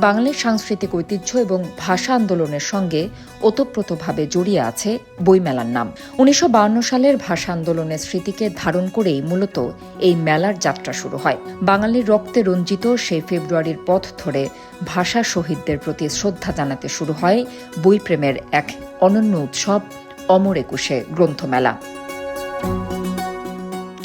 বাঙালির সাংস্কৃতিক ঐতিহ্য এবং ভাষা আন্দোলনের সঙ্গে ওতপ্রোতভাবে জড়িয়ে আছে বইমেলার নাম। ১৯৫২ সালের ভাষা আন্দোলনের স্মৃতিকে ধারণ করেই মূলত এই মেলার যাত্রা শুরু হয়। বাঙালির রক্তে রঞ্জিত সেই ফেব্রুয়ারির পথ ধরে ভাষা শহীদদের প্রতি শ্রদ্ধা জানাতে শুরু হয় বইপ্রেমের এক অনন্য উৎসব অমর একুশে গ্রন্থমেলা।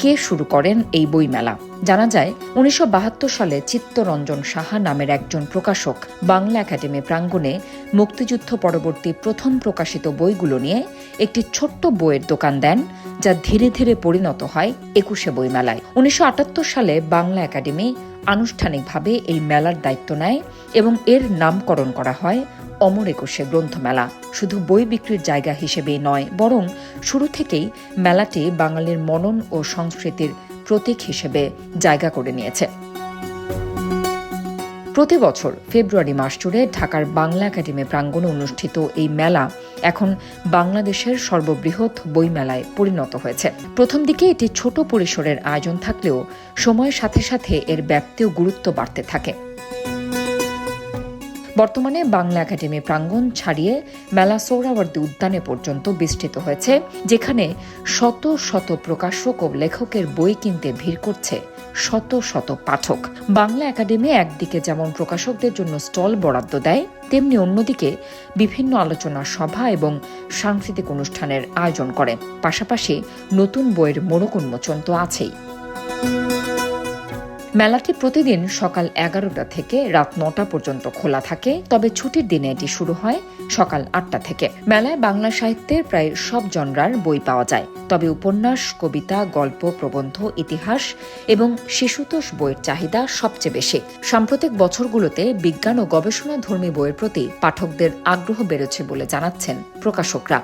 কে শুরু করেন এই বইমেলা? জানা যায় ১৯৭২ সালে চিত্তরঞ্জন সাহা নামের একজন প্রকাশক বাংলা একাডেমি প্রাঙ্গণে মুক্তিযুদ্ধ পরবর্তী প্রথম প্রকাশিত বইগুলো নিয়ে একটি ছোট্ট বইয়ের দোকান দেন, যা ধীরে ধীরে পরিণত হয় একুশে বইমেলায়। ১৯৭৮ সালে বাংলা একাডেমি আনুষ্ঠানিকভাবে এই মেলার দায়িত্ব নেয় এবং এর নামকরণ করা হয় অমর একুশে গ্রন্থমেলা। শুধু বই বিক্রির জায়গা হিসেবেই নয়, বরং শুরু থেকেই মেলাটি বাঙালির মনন ও সংস্কৃতির প্রতীক হিসেবে জায়গা করে নিয়েছে। প্রতি বছর ফেব্রুয়ারি মাস জুড়ে ঢাকার বাংলা একাডেমি প্রাঙ্গণে অনুষ্ঠিত এই মেলা এখন বাংলাদেশের সর্ববৃহৎ বইমেলায় পরিণত হয়েছে। প্রথম দিকে এটি ছোট পরিসরের আয়োজন থাকলেও সময়ের সাথে সাথে এর ব্যাপ্তি ও গুরুত্ব বাড়তে থাকে। বর্তমানে বাংলা একাডেমি প্রাঙ্গণ ছাড়িয়ে মেলা সোহরাওয়ার্দী উদ্যানে পর্যন্ত বিস্তৃত হয়েছে, যেখানে শত শত প্রকাশক ও লেখকের বই কিনতে ভিড় করছে শত শত পাঠক। বাংলা একাডেমি একদিকে যেমন প্রকাশকদের জন্য স্টল বরাদ্দ দেয়, তেমনি অন্যদিকে বিভিন্ন আলোচনা সভা এবং সাংস্কৃতিক অনুষ্ঠানের আয়োজন করে। পাশাপাশি নতুন বইয়ের মোড়ক উন্মোচন তো আছেই। মেলাটি প্রতিদিন সকাল ১১টা থেকে রাত ৯টা পর্যন্ত খোলা থাকে, তবে ছুটির দিনে এটি শুরু হয় সকাল ৮টা থেকে। মেলায় বাংলা সাহিত্যের প্রায় সব জনরার বই পাওয়া যায়, তবে উপন্যাস, কবিতা, গল্প, প্রবন্ধ, ইতিহাস এবং শিশুতোষ বইয়ের চাহিদা সবচেয়ে বেশি। সাম্প্রতিক বছরগুলোতে বিজ্ঞান ও গবেষণাধর্মী বইয়ের প্রতি পাঠকদের আগ্রহ বেড়েছে বলে জানাচ্ছেন প্রকাশকরা।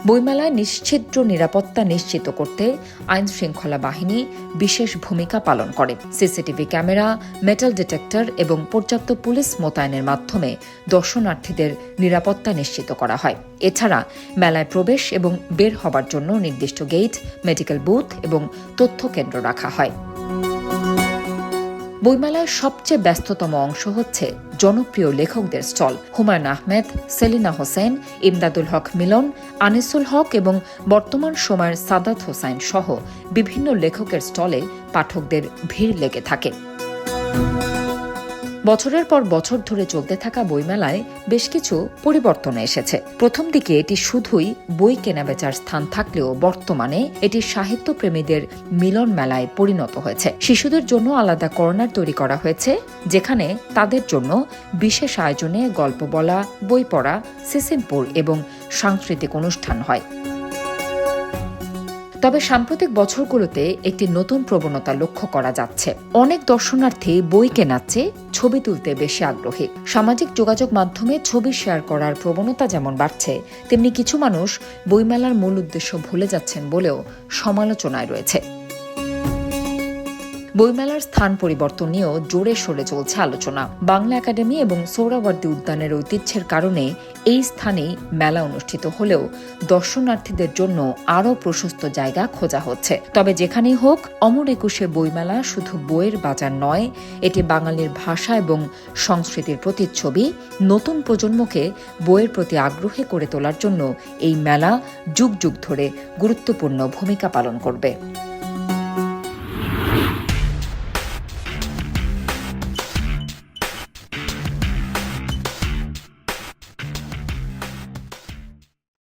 বইমেলায় নিশ্ছিদ্র নিরাপত্তা নিশ্চিত করতে আইন শৃঙ্খলা বাহিনী বিশেষ ভূমিকা পালন করে। সিসিটিভি ক্যামেরা, মেটাল ডিটেক্টর এবং পর্যাপ্ত পুলিশ মোতায়েনের মাধ্যমে দর্শনার্থীদের নিরাপত্তা নিশ্চিত করা হয়। এছাড়া মেলায় প্রবেশ এবং বের হবার জন্য নির্দিষ্ট গেট, মেডিকেল বুথ এবং তথ্য কেন্দ্র রাখা হয়। বইমেলার সবচেয়ে ব্যস্ততম অংশ হচ্ছে জনপ্রিয় লেখকদের স্টল। হুমায়ুন আহমেদ, সেলিনা হোসেন, ইমদাদুল হক মিলন, আনিসুল হক এবং বর্তমান সময়ের সাদাত হোসাইন সহ বিভিন্ন লেখকের স্টলে পাঠকদের ভিড় লেগে থাকে। বছরের পর বছর ধরে চলতে থাকা বইমেলায় বেশ কিছু পরিবর্তন এসেছে। প্রথম দিকে এটি শুধুই বই কেনাবেচার স্থান থাকলেও বর্তমানে এটি সাহিত্যপ্রেমীদের মিলন মেলায় পরিণত হয়েছে। শিশুদের জন্য আলাদা কর্নার তৈরি করা হয়েছে, যেখানে তাদের জন্য বিশেষ আয়োজনে গল্প বলা, বই পড়া, সিসিমপুর এবং সাংস্কৃতিক অনুষ্ঠান হয়। তবে সাম্প্রতিক বছরগুলোতে একটি নতুন প্রবণতা লক্ষ্য করা যাচ্ছে। অনেক দর্শনার্থী বই কেনার চেয়ে ছবি তুলতে বেশি আগ্রহী। সামাজিক যোগাযোগ মাধ্যমে ছবি শেয়ার করার প্রবণতা যেমন বাড়ছে, তেমনি কিছু মানুষ বইমেলার মূল উদ্দেশ্য ভুলে যাচ্ছেন বলেও সমালোচনায় রয়েছে। বইমেলার স্থান পরিবর্তন নিয়েও জোরে সোরে চলছে আলোচনা। বাংলা একাডেমি এবং সোহরাওয়ার্দী উদ্যানের ঐতিহ্যের কারণে এই স্থানেই মেলা অনুষ্ঠিত হলেও দর্শনার্থীদের জন্য আরও প্রশস্ত জায়গা খোঁজা হচ্ছে। তবে যেখানেই হোক, অমর একুশে বইমেলা শুধু বইয়ের বাজার নয়, এটি বাঙালির ভাষা এবং সংস্কৃতির প্রতিচ্ছবি। নতুন প্রজন্মকে বইয়ের প্রতি আগ্রহী করে তোলার জন্য এই মেলা যুগ যুগ ধরে গুরুত্বপূর্ণ ভূমিকা পালন করবে।